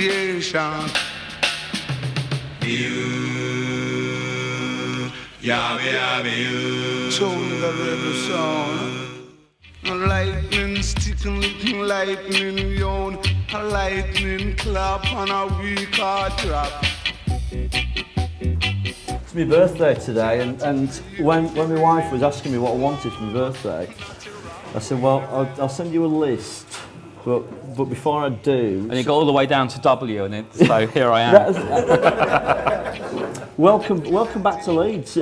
appreciation. You, yeah, you. Tune the rebel sound. A lightning stick and looking lightning yawn. A lightning clap and a weak heart drop. It's my birthday today, and when my wife was asking me what I wanted for my birthday, I said, well, I'll send you a list, but before I do... And it got all the way down to W, and so here I am. Welcome back to Leeds.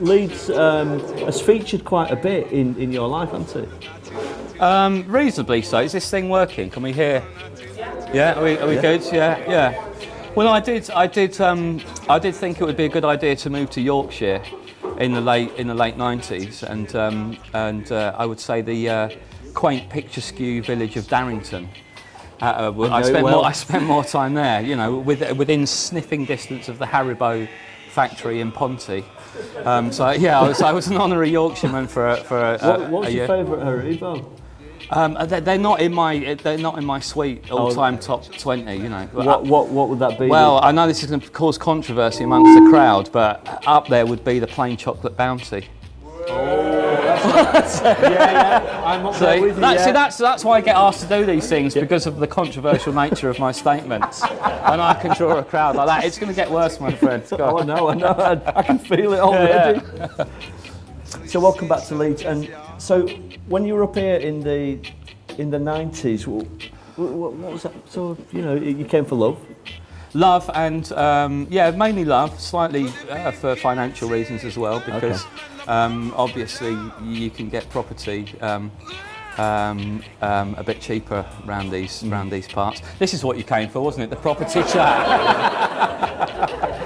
Leeds has featured quite a bit in your life, hasn't it? Reasonably so. Is this thing working? Can we hear? Yeah, are we good? Yeah. Well, I did think it would be a good idea to move to Yorkshire in the late 90s, and I would say the quaint, picturesque village of Darrington. I spent more time there, you know, within sniffing distance of the Haribo factory in Ponty. So yeah, I was an honorary Yorkshireman for a What's year. your favourite Haribo? They're not in my sweet all-time top 20. You know. What would that be? Well, I know this is going to cause controversy amongst the crowd, but up there would be the plain chocolate Bounty. Yeah, I'm up there with you. See, that's why I get asked to do these things, because of the controversial nature of my statements. And I can draw a crowd like that. It's going to get worse, my friend. Oh, I know. I can feel it already. Yeah. So welcome back to Leeds. And so when you were up here in the 90s, what was that? So you came for love. Love and mainly love, slightly for financial reasons as well, because obviously you can get property a bit cheaper around these parts. This is what you came for, wasn't it? The property chat.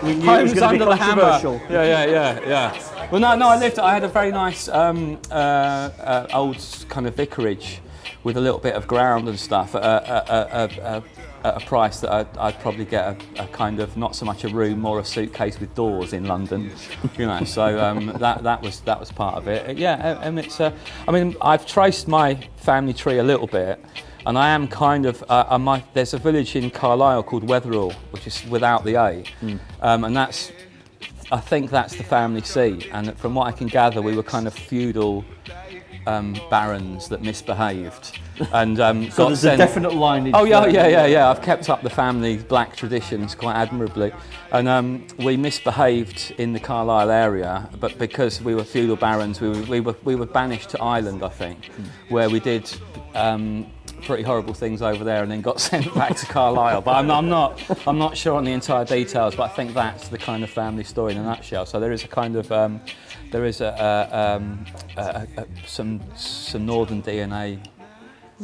Homes under the hammer. Yeah. Well, no, I had a very nice old kind of vicarage with a little bit of ground and stuff at a price that I'd probably get a kind of, not so much a room, more a suitcase with doors in London, you know. So that was part of it. Yeah, and it's. I mean, I've traced my family tree a little bit, and I am kind of. There's a village in Carlisle called Weatherall, which is without the A, and that's. I think that's the family seat, and from what I can gather, we were kind of feudal barons that misbehaved, and so there's a definite lineage. Oh yeah. I've kept up the family black traditions quite admirably, and we misbehaved in the Carlisle area, but because we were feudal barons, we were banished to Ireland, I think, where we did pretty horrible things over there, and then got sent back to Carlisle. But I'm not sure on the entire details, but I think that's the kind of family story in a nutshell. So there is a kind of some northern DNA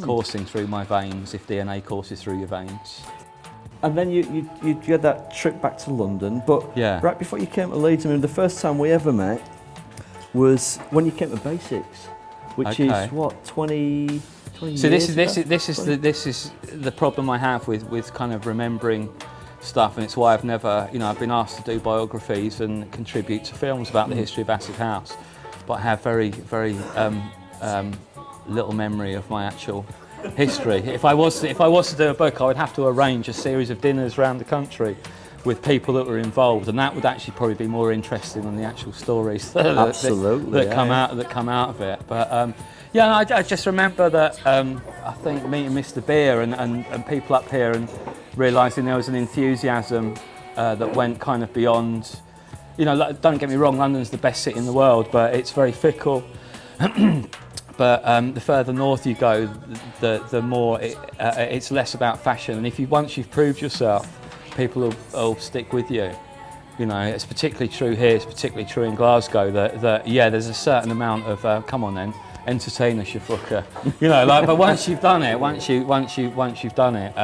coursing through my veins, if DNA courses through your veins. And then you had that trip back to London, but right before you came to Leeds, I mean, the first time we ever met was when you came to Basics, which is what, 20 so years this is the problem I have with kind of remembering stuff, and it's why I've never, I've been asked to do biographies and contribute to films about the history of Acid House, but I have very little memory of my actual history. If I was to do a book, I would have to arrange a series of dinners around the country with people that were involved, and that would actually probably be more interesting than the actual stories that come out of it. But I just remember that I think meeting Mr. Beer and people up here, and realising there was an enthusiasm that went kind of beyond. Don't get me wrong, London's the best city in the world, but it's very fickle. But the further north you go, the more it's less about fashion. And once you've proved yourself, people will stick with you. It's particularly true here. It's particularly true in Glasgow. That there's a certain amount of come on then, entertain us, you fucker. But once you've done it, once you've done it,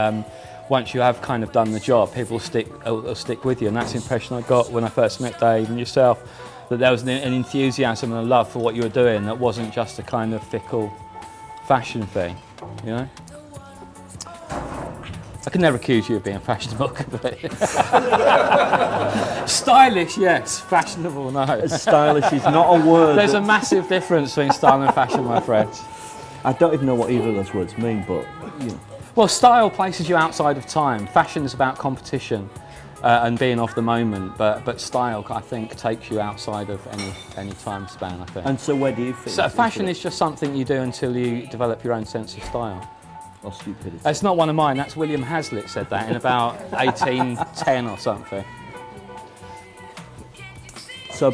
once you have kind of done the job, people will stick with you. And that's the impression I got when I first met Dave and yourself. That there was an enthusiasm and a love for what you were doing that wasn't just a kind of fickle fashion thing, I could never accuse you of being fashionable. Stylish, yes. Fashionable, no. Stylish is not a word. There's a massive difference between style and fashion, my friend. I don't even know what either of those words mean, but Well, style places you outside of time. Fashion's about competition and being of the moment, but style, I think, takes you outside of any time span, I think. And so where do you fit? So fashion is just something you do until you develop your own sense of style. Or stupidity? It's not one of mine, that's William Hazlitt said that in about 1810 or something. So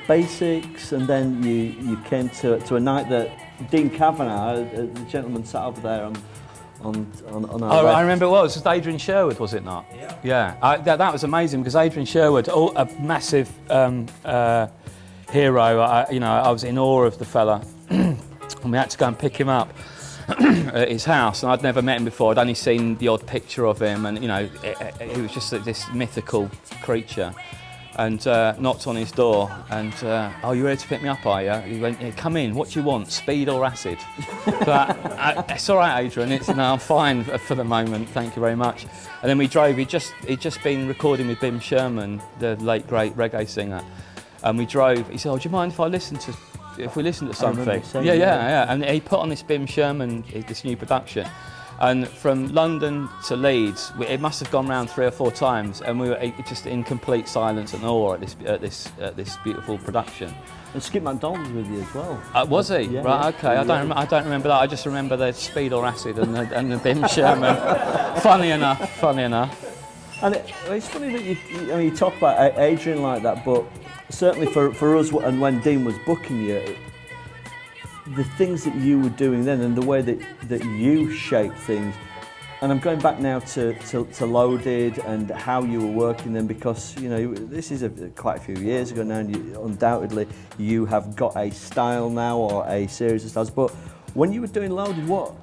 basics, and then you came to a night that Dean Kavanagh, the gentleman sat over there on our left. I remember it was Adrian Sherwood, was it not? Yeah. That was amazing because Adrian Sherwood, a massive hero. I was in awe of the fella, and we had to go and pick him up at his house, and I'd never met him before. I'd only seen the odd picture of him, and he was just this mythical creature. And knocked on his door, and oh, you ready to pick me up, are you? He went, yeah, come in, what do you want, speed or acid? But it's all right, Adrian, I'm fine for the moment, thank you very much. And then we drove, he'd just been recording with Bim Sherman, the late great reggae singer, and we drove. He said, oh, do you mind if we listen to something? Yeah, and he put on this Bim Sherman, this new production. And from London to Leeds, it must have gone round 3 or 4 times, and we were just in complete silence and awe at this beautiful production. And Skip MacDonald was with you as well. Was he? Yeah, right. Yeah. Okay. Yeah. I don't remember that. I just remember the Speed or Acid and the Bim Sherman. Funny enough. And it's funny that you talk about Adrian like that, but certainly for us, and when Dean was booking you, the things that you were doing then and the way that you shaped things, and I'm going back now to Loaded and how you were working then, because this is quite a few years ago now, and undoubtedly you have got a style now, or a series of styles. But when you were doing Loaded, what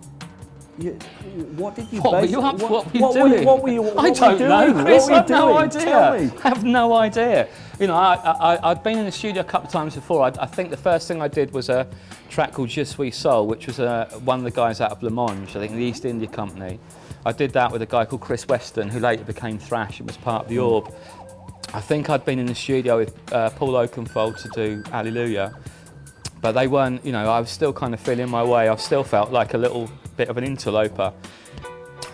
did you What base? Were you up, what were you what doing? What were you? I don't know, Chris. I have no idea. Tell me. I have no idea. I'd been in the studio a couple of times before. I think the first thing I did was a track called Je Suis Soul, which was one of the guys out of Le Mange, I think the East India Company. I did that with a guy called Chris Weston, who later became Thrash and was part of the Orb. I think I'd been in the studio with Paul Oakenfold to do Hallelujah, but they weren't, I was still kind of feeling my way. I still felt like a little bit of an interloper.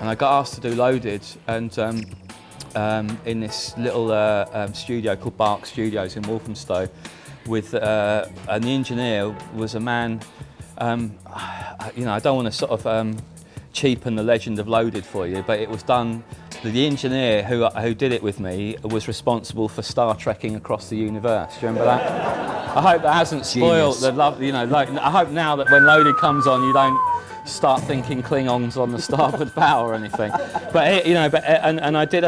And I got asked to do Loaded, and in this little studio called Bark Studios in Walthamstow, with and the engineer was a man. I don't want to sort of cheapen the legend of Loaded for you, but it was done. The engineer who did it with me was responsible for Star Trekking across the universe. Do you remember that? I hope that hasn't spoiled the love. I hope now that when Loaded comes on, you don't start thinking Klingons on the starboard bow or anything. But and I did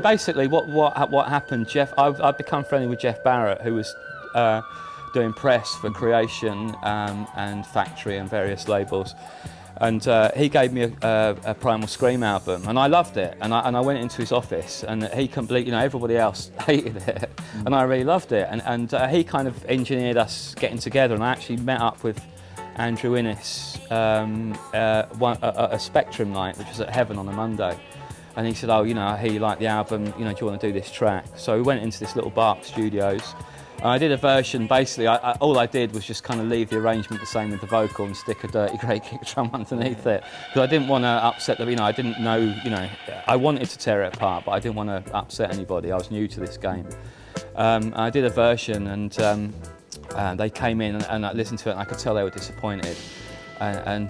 basically what happened. I've become friendly with Jeff Barrett, who was doing press for Creation and Factory and various labels. And he gave me a Primal Scream album, and I loved it. And I went into his office, and he completely, everybody else hated it, and I really loved it. And he kind of engineered us getting together, and I actually met up with Andrew Innes a Spectrum night, which was at Heaven on a Monday. And he said, oh, I hear you like the album, do you want to do this track? So we went into this little Bark Studios. And I did a version, basically, all I did was just kind of leave the arrangement the same with the vocal and stick a dirty grey kick drum underneath it. Because I didn't want to upset them, I didn't know, I wanted to tear it apart, but I didn't want to upset anybody. I was new to this game. I did a version, and they came in and I listened to it, and I could tell they were disappointed. And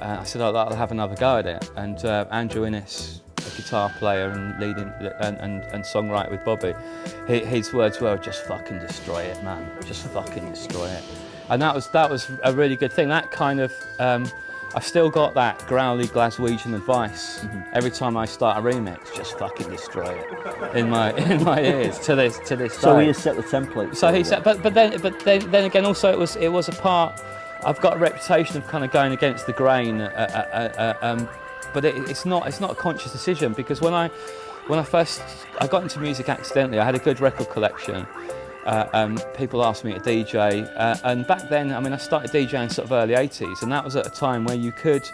I said, I'll have another go at it. And Andrew Innes, a guitar player and leading and songwriter with Bobby, his words were, just fucking destroy it, man. Just fucking destroy it. And that was a really good thing. That kind of, I've still got that growly Glaswegian advice every time I start a remix. Just fucking destroy it in my ears to this day. So he set the template. So he said, but then again, also it was a part. I've got a reputation of kind of going against the grain, but it's not a conscious decision, because when I first got into music accidentally, I had a good record collection. People asked me to DJ, and back then, I started DJing sort of early 80s, and that was at a time where you could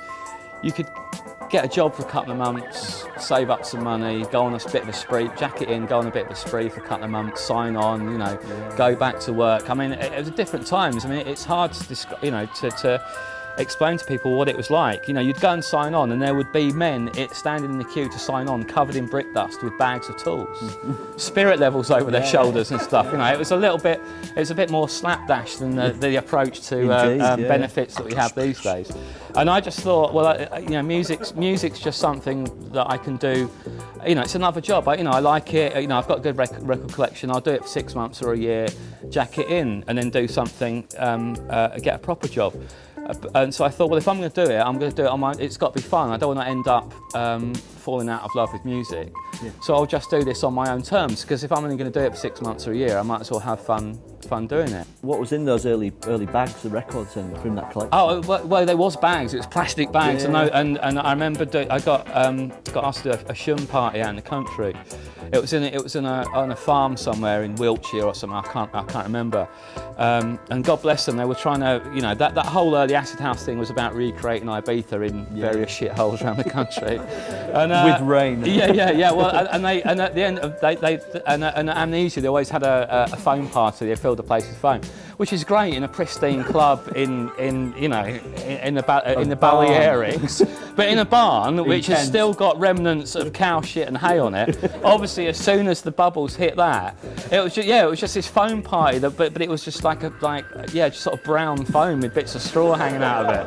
get a job for a couple of months, save up some money, go on a bit of a spree, jack it in, go on a bit of a spree for a couple of months, sign on, go back to work. It was different times. It's hard to describe, explain to people what it was like. You know, you'd go and sign on, and there would be men standing in the queue to sign on, covered in brick dust with bags of tools, spirit levels over their shoulders and stuff. You know, it was a bit more slapdash than the approach to benefits that we have these days. And I just thought, well, you know, music's just something that I can do. You know, it's another job. I like it. You know, I've got a good record collection. I'll do it for 6 months or a year, jack it in, and then do something, get a proper job. And so I thought, well, if I'm going to do it, I'm going to do it on my. It's got to be fun. I don't want to end up falling out of love with music. Yeah. So I'll just do this on my own terms, because if I'm only going to do it for 6 months or a year, I might as well have fun doing it. What was in those early bags, the records, from that collection? Oh well, there was bags. It was plastic bags, and I remember I got asked to do a shum party out in the country. It was on a farm somewhere in Wiltshire or something. I can't remember. And God bless them, they were trying to, you know, that whole early acid house thing was about recreating Ibiza in various shitholes around the country. And, with rain. Yeah. Well, and at the end of and Amnesia, they always had a foam party. They filled the place with foam, which is great in a pristine club in the Balearics, but in a barn which has still got remnants of cow shit and hay on it. Obviously, as soon as the bubbles hit that, it was just this foam party. But it was just just sort of brown foam with bits of straw hanging out of it.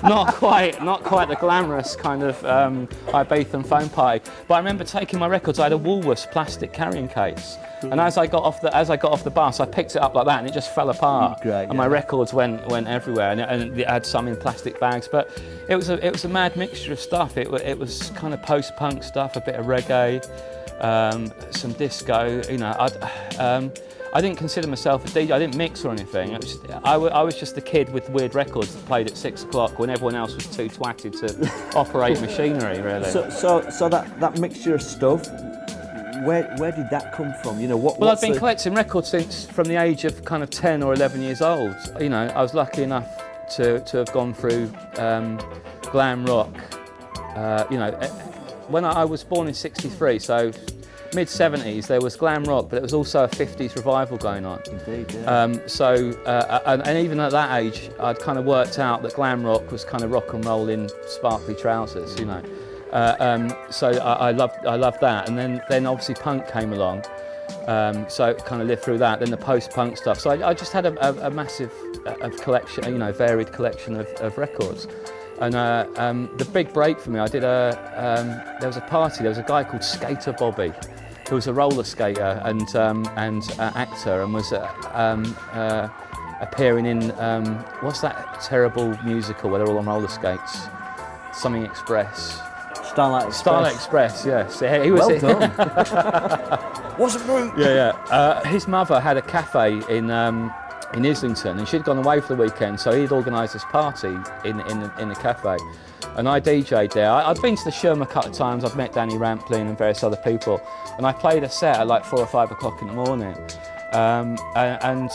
Not quite the glamorous kind of Ibethan foam party. But I remember taking my records. I had a Woolworths plastic carrying case, and as I got off the bus, I picked it up like that, and it just fell apart. Great, and my records went everywhere, and it had some in plastic bags. But it was a mad mixture of stuff. It was kind of post-punk stuff, a bit of reggae, some disco. You know, I didn't consider myself a DJ. I didn't mix or anything. I was just a kid with weird records that played at 6 o'clock when everyone else was too twatted to operate machinery, really. So that mixture of stuff, where did that come from? You know, Well, I've been collecting records since from the age of kind of 10 or 11 years old. You know, I was lucky enough to have gone through glam rock. You know, when I was born in '63, so mid-70s, there was glam rock, but it was also a 50s revival going on. Indeed, yeah. And even at that age, I'd kind of worked out that glam rock was kind of rock and roll in sparkly trousers, you know. So I loved that, and then obviously punk came along, so kind of lived through that. Then the post-punk stuff. So I just had a massive collection, you know, varied collection of records. And the big break for me, I did there was a party. There was a guy called Skater Bobby, who was a roller skater and actor, and was appearing in what's that terrible musical where they're all on roller skates? Something Express. Starlight Express, yes. He was well done. Wasn't rude. Yeah. His mother had a cafe in Islington, and she'd gone away for the weekend, so he'd organised this party in the cafe, and I DJ'd there. I'd been to the Shum a couple of times. I'd met Danny Rampling and various other people, and I played a set at like 4 or 5 o'clock in the morning, and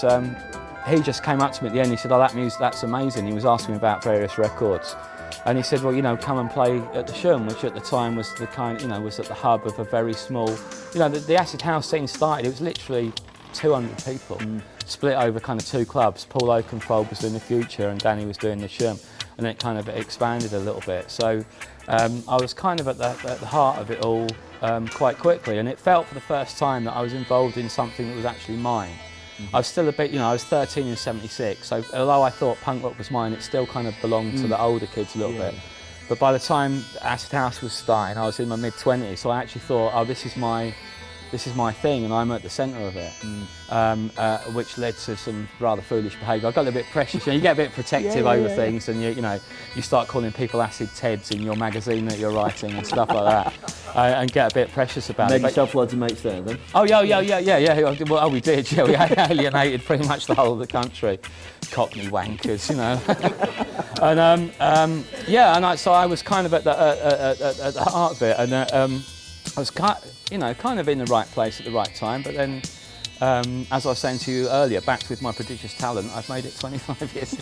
he just came up to me at the end. He said, "Oh, that music, that's amazing." He was asking me about various records. And he said, well, you know, come and play at the Shum, which at the time was the kind, you know, was at the hub of a very small, you know, the acid house scene started. It was literally 200 people, split over kind of 2 clubs. Paul Oakenfold was doing the Future, and Danny was doing the Shum, and then it kind of expanded a little bit. So I was kind of at the heart of it all quite quickly, and it felt for the first time that I was involved in something that was actually mine. I was still a bit, you know, I was 13 in '76, so although I thought punk rock was mine, it still kind of belonged to the older kids a little bit. But by the time Acid House was starting, I was in my mid-20s, so I actually thought, oh, this is my thing, and I'm at the centre of it, which led to some rather foolish behaviour. I got a little bit precious, you know, you get a bit protective over things, and you start calling people acid Teds in your magazine that you're writing and stuff like that, and get a bit precious about it. Made yourself loads of mates there, then? Oh yeah. Well, we did. Yeah, we alienated pretty much the whole of the country, Cockney wankers, you know. And so I was kind of at the heart of it, and I was kind of in the right place at the right time, but then, as I was saying to you earlier, backed with my prodigious talent, I've made it 25 years.